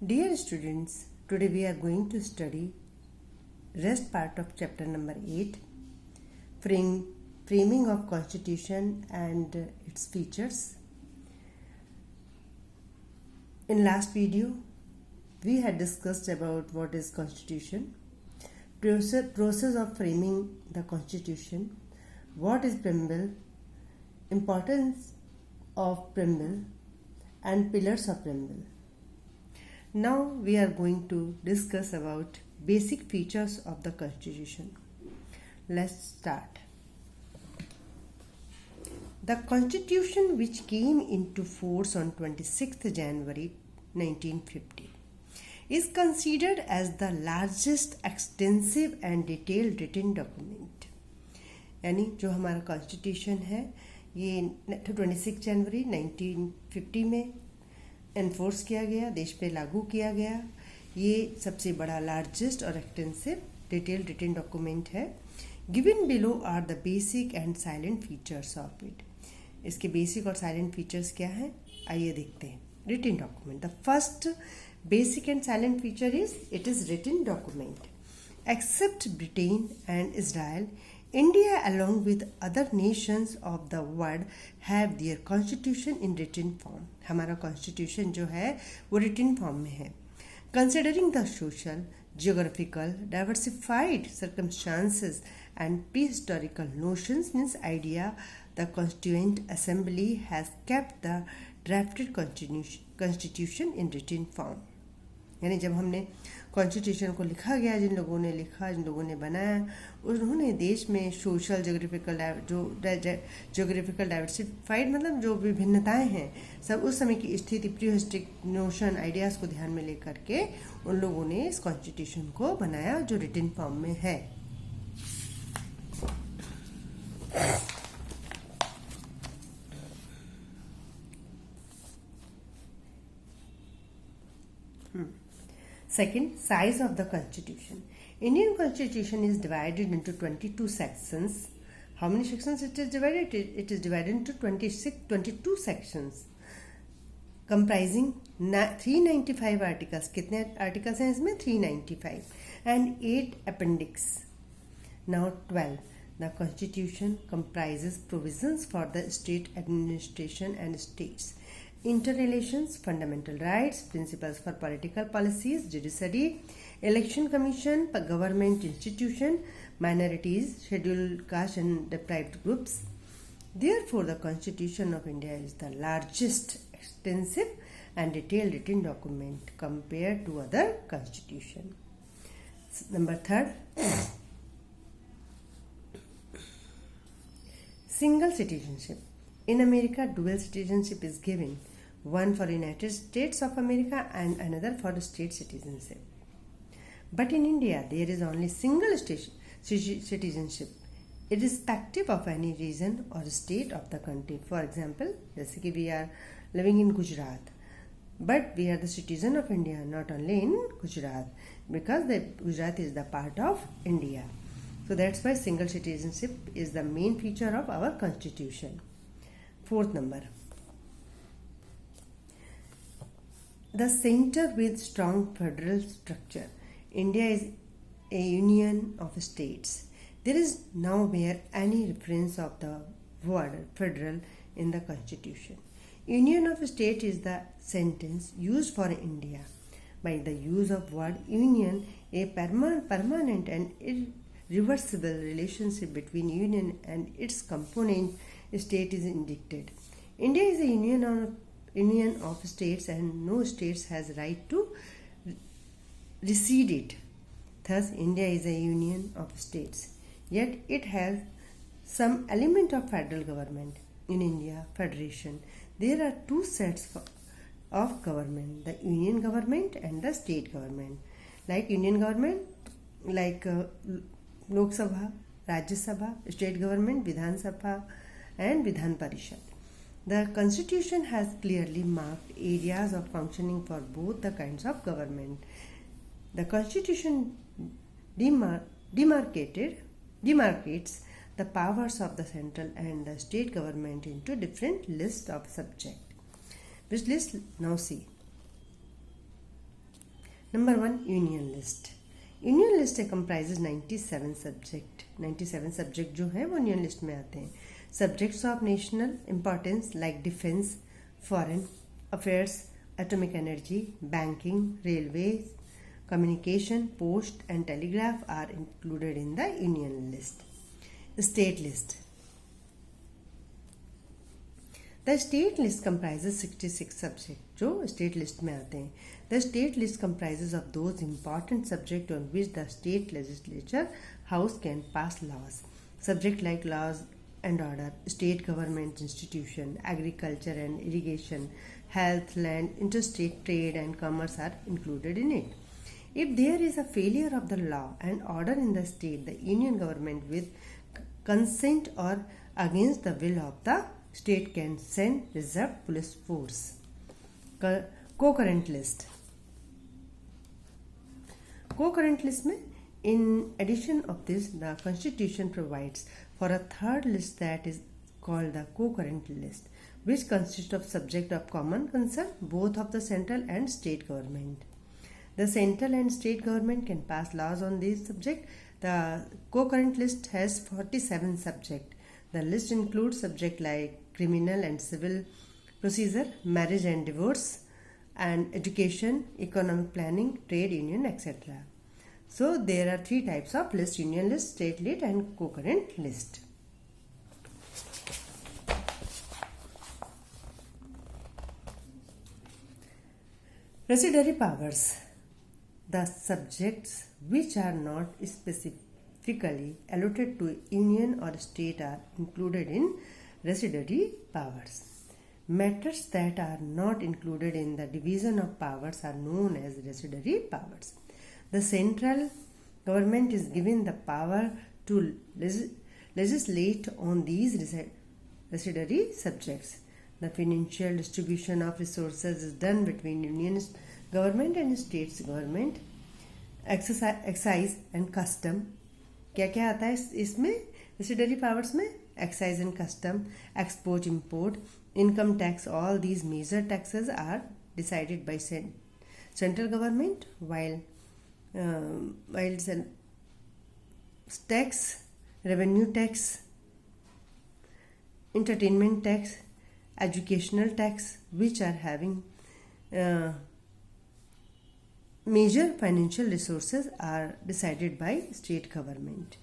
Dear students, today we are going to study rest part of chapter number 8, framing of constitution and its features. In last video, we had discussed about what is constitution, process of framing the constitution, what is preamble, importance of preamble and pillars of preamble. Now we are going to discuss about basic features of the constitution. Let's start. The constitution, which came into force on 26th January 1950, is considered as the largest extensive and detailed written document. यानी जो हमारा constitution है ये 26 जनवरी 1950 में enforce किया गया, देश पे लागू किया गया. ये सबसे बड़ा लार्जेस्ट और एक्सटेंसिव डिटेल्ड रिटन डॉक्यूमेंट है. Given below are the basic and salient features of it. इसके बेसिक और साइलेंट फीचर्स क्या हैं, आइए देखते हैं. Written document, the first basic and salient feature is it is written document. Except Britain and Israel, India along with other nations of the world have their constitution in written form. हमारा constitution जो है वो written form में है. Considering the social, geographical, diversified circumstances and prehistorical notions means idea, the Constituent Assembly has kept the drafted constitution in written form. यानी जब हमने constitution को लिखा गया, जिन लोगों ने लिखा, जिन लोगों ने बनाया, उन्होंने देश में सोशल जोग्राफिकल डाइवर्सिफाइड मतलब जो विभिन्नताएं हैं सब उस समय की स्थिति, प्रीहिस्टोरिक नोशन, आइडियाज़ को ध्यान में लेकर के उन लोगों ने इस कॉन्स्टिट्यूशन को बनाया जो रिटन फॉर्म में है. Second, size of the constitution. Indian constitution is divided into 22 sections. How many sections it is divided? It is divided into 22 sections comprising 395 articles. कितने articles हैं इसमें? 395 and 8 appendix. Now 12. The constitution comprises provisions for the state administration and states, interrelations, fundamental rights, principles for political policies, judiciary, election commission, government institution, minorities, scheduled caste and deprived groups. Therefore, the Constitution of India is the largest, extensive and detailed written document compared to other constitution. Number third, single citizenship. In America, dual citizenship is given, one for United States of America and another for state citizenship. But in India, there is only single citizenship, irrespective of any region or state of the country. For example, जैसे कि we are living in Gujarat, but we are the citizen of India, not only in Gujarat, because Gujarat is the part of India. So that's why single citizenship is the main feature of our constitution. Fourth number, the center with strong federal structure. India is a union of states. There is nowhere any reference of the word federal in the constitution. Union of state is the sentence used for India. By the use of word union, a permanent and irreversible relationship between union and its component state is indicated. India is a union of states and no states has right to recede it. Thus, India is a union of states. Yet it has some element of federal government. In India, federation, there are two sets of government, the union government and the state government. Like union government, like Lok Sabha, Rajya Sabha, state government, Vidhan Sabha and Vidhan Parishad. The constitution has clearly marked areas of functioning for both the kinds of government. The constitution demarcates the powers of the central and the state government into different lists of subjects. Which list? Now see. Number 1, union list. Union list comprises 97 subject. 97 subject जो हैं वो union list में आते हैं. Subjects of national importance like defence, foreign affairs, atomic energy, banking, railway, communication, post and telegraph are included in the union list. State list. The state list comprises 66 subjects जो state list में आते हैं. The state list comprises of those important subjects on which the state legislature house can pass laws. Subject like laws and order, state government institution, agriculture and irrigation, health, land, interstate trade and commerce are included in it. If there is a failure of the law and order in the state, the union government with consent or against the will of the state can send reserve police force. Co-current list. Co-current list में, in addition of this, the constitution provides for a third list that is called the co-current list, which consists of subject of common concern both of the central and state government. The central and state government can pass laws on these subjects. The co-current list has 47 subjects. The list includes subjects like criminal and civil procedure, marriage and divorce, and education, economic planning, trade union, etc. So there are 3 types of list: union list, state list, and co-current list. Residuary powers. The subjects which are not specifically allotted to union or state are included in residuary powers. Matters that are not included in the division of powers are known as residuary powers. The central government is given the power to legislate on these residuary subjects. The financial distribution of resources is done between union government and states government. Excise and custom. क्या क्या आता है इसमें residuary powers में? Excise and custom, export import, income tax, all these major taxes are decided by central government, while tax, revenue tax, entertainment tax, educational tax, which are having major financial resources, are decided by state government.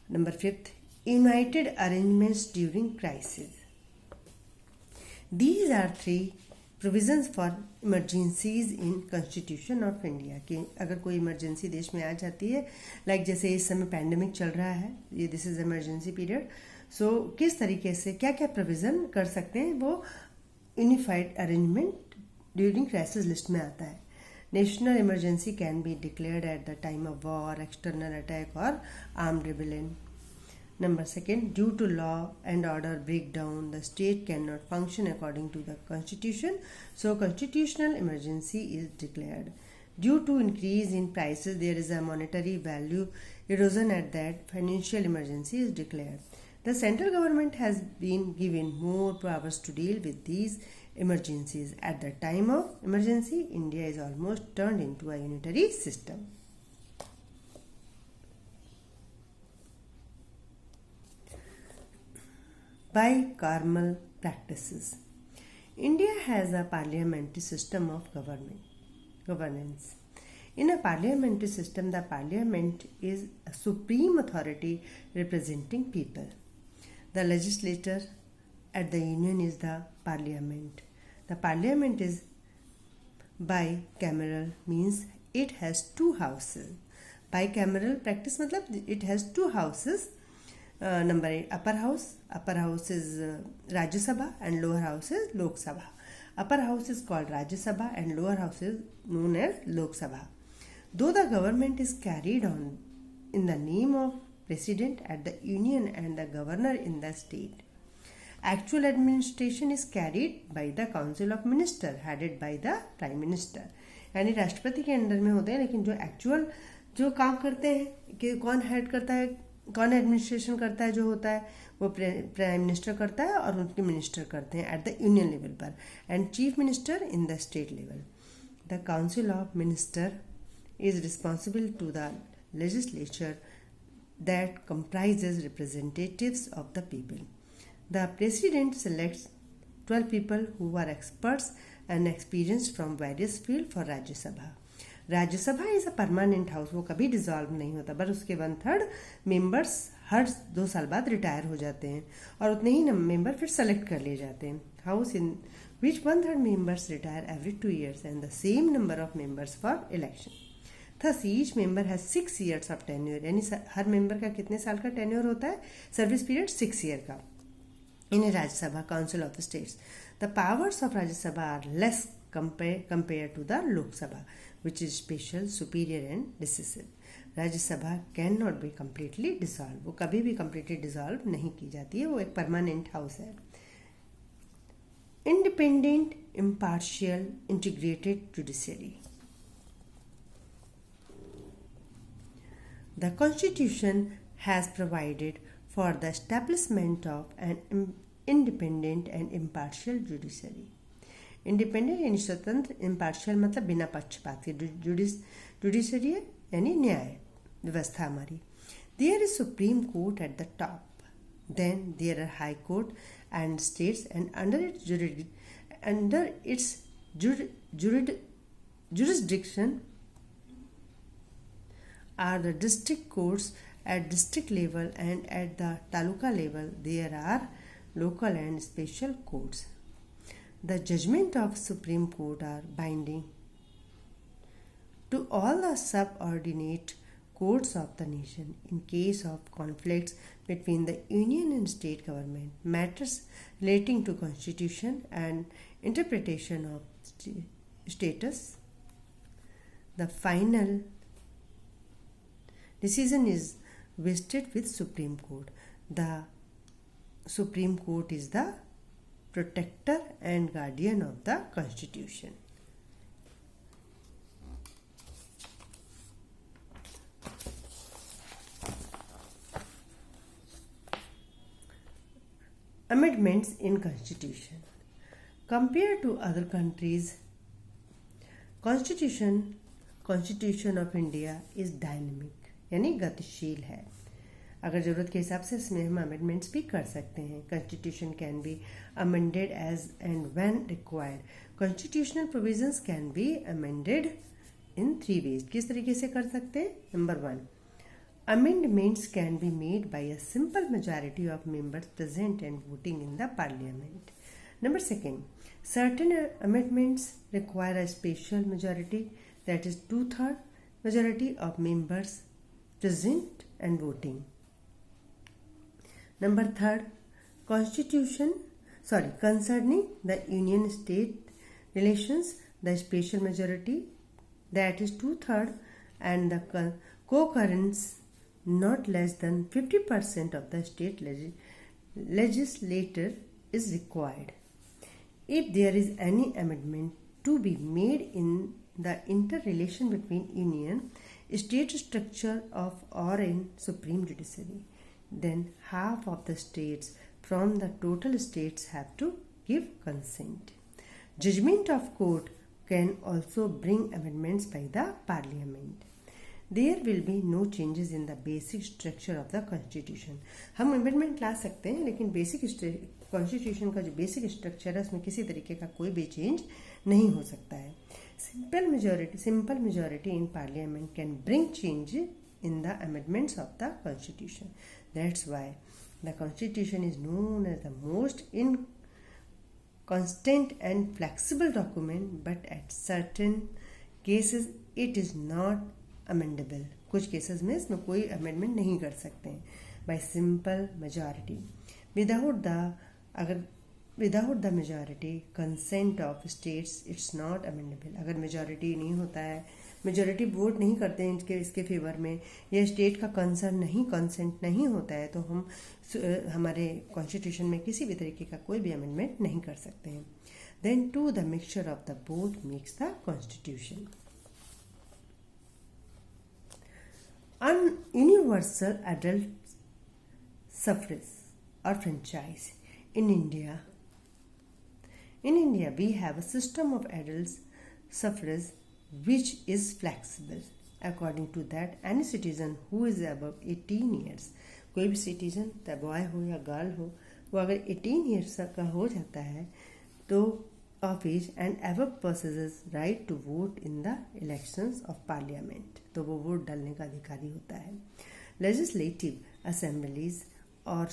Number 5, united arrangements during crisis. These are 3 provisions for emergencies in Constitution of India. कि अगर कोई emergency देश में आ जाती है, like जैसे इस समय पैंडमिक चल रहा है, ये दिस इज इमरजेंसी पीरियड, सो किस तरीके से क्या क्या प्रोविज़न कर सकते हैं, वो unified arrangement during crisis list में आता है. National emergency can be declared at the time of war, external attack और armed rebellion. Number 2, due to law and order breakdown, the state cannot function according to the constitution, so constitutional emergency is declared. Due to increase in prices, there is a monetary value erosion at that financial emergency is declared. The central government has been given more powers to deal with these emergencies. At the time of emergency, India is almost turned into a unitary system. Bicameral practices. India has a parliamentary system of governance. In a parliamentary system, the parliament is a supreme authority representing people. The legislature at the union is the parliament. The parliament is bicameral, means it has 2 houses. Bicameral practice matlab it has 2 houses. Number 8, upper house is Rajya Sabha and lower house is Lok Sabha. Upper house is called Rajya Sabha and lower house is known as Lok Sabha. Though the government is carried on in the name of president at the union and the governor in the state, actual administration is carried by the council of minister headed by the prime minister. यानी राष्ट्रपति के under में होते हैं, लेकिन जो actual जो काम करते हैं कि कौन हेड करता है, कौन एडमिनिस्ट्रेशन करता है, जो होता है वो प्राइम मिनिस्टर करता है और उनके मिनिस्टर करते हैं एट द यूनियन लेवल पर, and chief minister in the state level. The Council of Ministers is responsible to the legislature that comprises representatives of the people. The President selects 12 people who are experts and experienced from various fields for Rajya Sabha. राज्य सभा is a permanent house, वो कभी dissolve नहीं होता, but उसके 1/3 members हर 2 साल बाद retire हो जाते हैं और उतने ही मेंबर फिर सेलेक्ट कर लिए जाते हैं. House in which 1/3 members retire every 2 years and the same number of members for election. Thus each member has 6 years of tenure, यानी हर मेंबर का कितने साल का टेन्योर होता है, सर्विस पीरियड 6 year का. In Rajya Sabha council of states, the powers of Rajya Sabha are less compared to the Lok Sabha, which is special, superior and decisive. राज्य सभा can not be completely dissolve, वो कभी भी कम्प्लीटली डिसॉल्व नहीं की जाती है, वो एक परमानेंट हाउस है. Independent, impartial, integrated judiciary. The Constitution has provided for the establishment of an independent and impartial judiciary. Independent यानी स्वतंत्र, इम्पार्शियल मतलब बिना पक्षपात के, जुडिशरी यानी न्याय व्यवस्था हमारी. There is Supreme Court at the top, then there are high court and states, and under its jurisdiction are the district courts at district level, and at the taluka level there are local and special courts. The judgment of Supreme Court are binding to all the subordinate courts of the nation in case of conflicts between the union and state government, matters relating to constitution and interpretation of status. The final decision is vested with Supreme Court. The Supreme Court is the protector and guardian of the Constitution. Amendments in Constitution. Compared to other countries, Constitution of India is dynamic, यानी गतिशील है. अगर ज़रूरत के हिसाब से इसमें हम अमेंडमेंट्स भी कर सकते हैं. Constitution can be amended as and when required. Constitutional provisions can be amended in 3 ways. किस तरीके से कर सकते हैं? Number 1, amendments can be made by a simple majority of members present and voting in the parliament. Number 2, certain amendments require a special majority, that is 2/3 majority of members present and voting. Number 3, concerning the union-state relations, the special majority, that is 2/3, and the concurrence not less than 50% of the state legislature is required. If there is any amendment to be made in the interrelation between union, state structure of or in supreme judiciary, then half of the states from the total states have to give consent. Judgment of court can also bring amendments by the parliament. There will be no changes in the basic structure of the constitution. हम amendment ला सकते हैं, लेकिन basic constitution का जो basic structure है उसमें किसी तरीके का कोई भी चेंज नहीं हो सकता है. Simple majority in parliament can bring change in the amendments of the constitution. That's why the constitution is known as the most inconstant and flexible document, but at certain cases it is not amendable. कुछ cases में इसमें कोई amendment नहीं कर सकते हैं. By simple majority, without the majority consent of states, it's not amendable. अगर majority नहीं होता है, मेजॉरिटी वोट नहीं करते हैं इसके फेवर में, या स्टेट का कंसेंट नहीं होता है, तो हम हमारे कॉन्स्टिट्यूशन में किसी भी तरीके का कोई भी अमेंडमेंट नहीं कर सकते हैं. Then too, the mixture of the both makes the constitution. Universal adult suffrage or franchise. In India, we have a system of adult suffrage which is flexible. According to that, any citizen who is above 18 years, कोई भी citizen चाहे boy हो या girl हो, वो अगर 18 years का हो जाता है तो of age and ever possesses right to vote in the elections of parliament, तो वो वोट डालने का अधिकारी होता है. लेजिस्लेटिव असेंबलीज और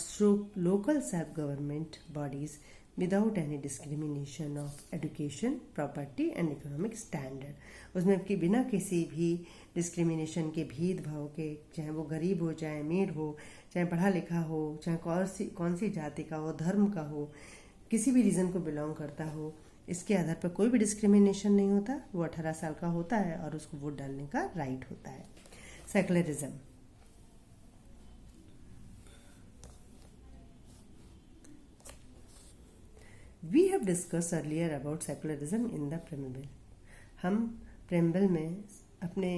local self government bodies without any discrimination of education, property and economic standard, उसमें कि बिना किसी भी डिस्क्रिमिनेशन के, भेदभाव के, चाहे वो गरीब हो, चाहे अमीर हो, चाहे पढ़ा लिखा हो, चाहे कौन सी जाति का हो, धर्म का हो, किसी भी रीजन को बिलोंग करता हो, इसके आधार पर कोई भी डिस्क्रिमिनेशन नहीं होता. वो 18 साल का होता है और उसको वोट डालने का राइट होता है. Secularism. We have discussed earlier about secularism in the preamble. हम preamble में अपने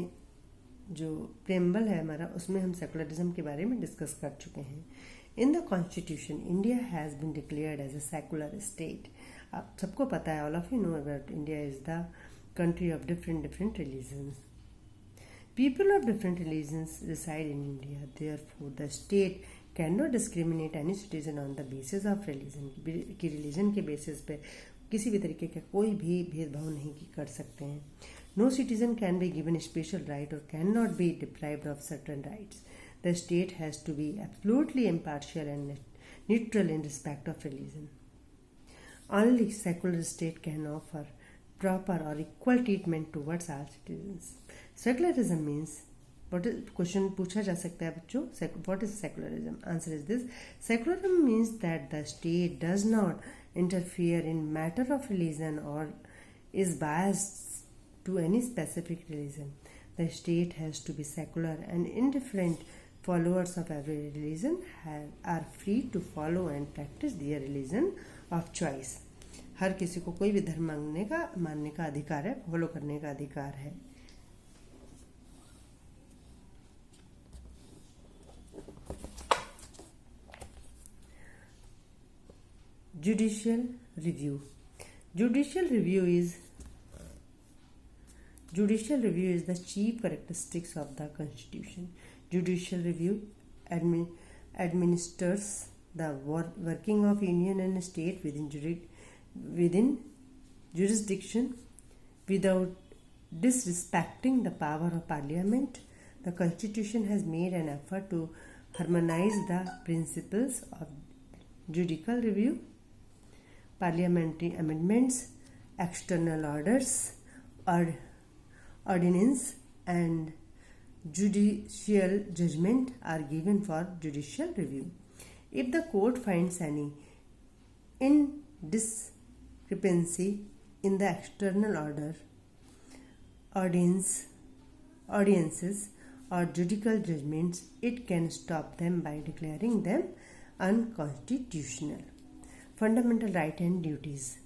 जो preamble है हमारा, उसमें हम secularism के बारे में discuss कर चुके हैं. In the constitution, India has been declared as a secular state. आप सबको पता है, all of you know about India is the country of different religions. People of different religions reside in India. Therefore, the state cannot discriminate any citizen on the basis of religion. कि religion के basis पे किसी भी तरीके का कोई भी भेदभाव नहीं कर सकते हैं. No citizen can be given special right or cannot be deprived of certain rights. The state has to be absolutely impartial and neutral in respect of religion. Only secular state can offer proper or equal treatment towards all citizens. Secularism means, what is question पूछा जा सकता है बच्चों, what is secularism? Answer is this: secularism means that the state does not interfere in matter of religion or is biased to any specific religion. The state has to be secular and indifferent. Followers of every religion are free to follow and practice their religion of choice. हर किसी को कोई भी धर्म मानने का अधिकार है, follow करने का अधिकार है. Judicial review. Judicial review is the chief characteristics of the Constitution. Judicial review administers the working of union and state within jurisdiction without disrespecting the power of parliament. The Constitution has made an effort to harmonize the principles of judicial review, parliamentary amendments, external orders, ordinance, and judicial judgment are given for judicial review. If the court finds any indiscrepancy in the external ordinances, or judicial judgments, it can stop them by declaring them unconstitutional. Fundamental right and duties.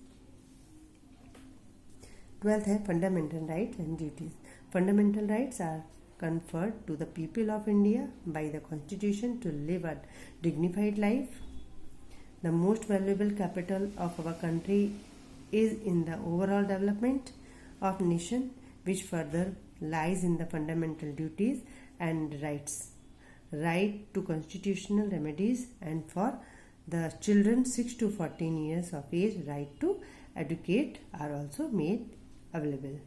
12th है fundamental rights and duties. Fundamental rights are conferred to the people of India by the Constitution to live a dignified life. The most valuable capital of our country is in the overall development of nation, which further lies in the fundamental duties and rights. Right to constitutional remedies, and for the children 6 to 14 years of age, right to educate are also made available.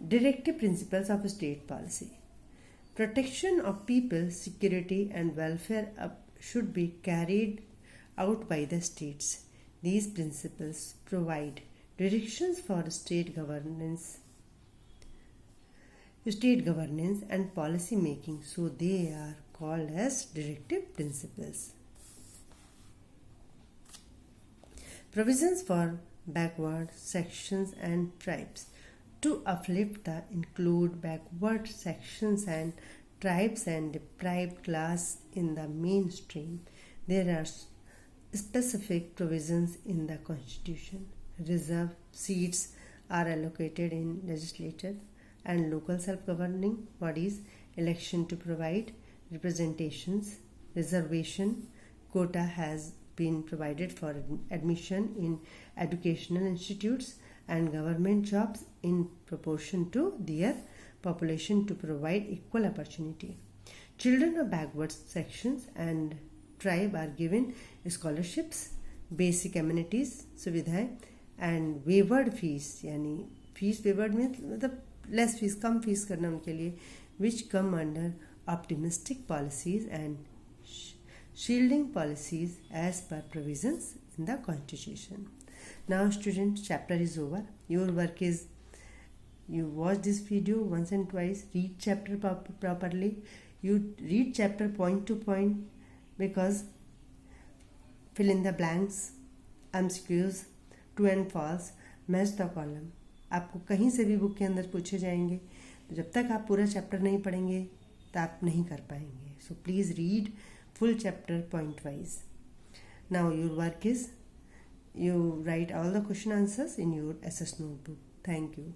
Directive principles of state policy. Protection of people, security and welfare should be carried out by the states. These principles provide directions for state governance and policy making, so they are called as directive principles. Provisions for backward sections and tribes. To uplift the include backward sections and tribes and deprived class in the mainstream, there are specific provisions in the Constitution. Reserved seats are allocated in legislature and local self-governing bodies. Election to provide representations reservation quota has been provided for admission in educational institutes and government jobs in proportion to their population to provide equal opportunity. Children of backward sections and tribe are given scholarships, basic amenities, सुविधाएं and waived fees, यानी fees waived में मतलब less fees, कम fees करना उनके लिए, which come under optimistic policies and shielding policies as per provisions in the constitution. Now students, chapter is over. Your work is, you watch this video once and twice, read chapter properly. You read chapter point to point, because fill in the blanks, MCQs, true and false, match the column. आपको कहीं से भी book के अंदर पूछे जाएंगे, तो जब तक आप पूरा चैप्टर नहीं पढ़ेंगे तो आप नहीं कर पाएंगे. So please read full chapter point wise. Now your work is, you write all the question answers in your SS notebook. Thank you.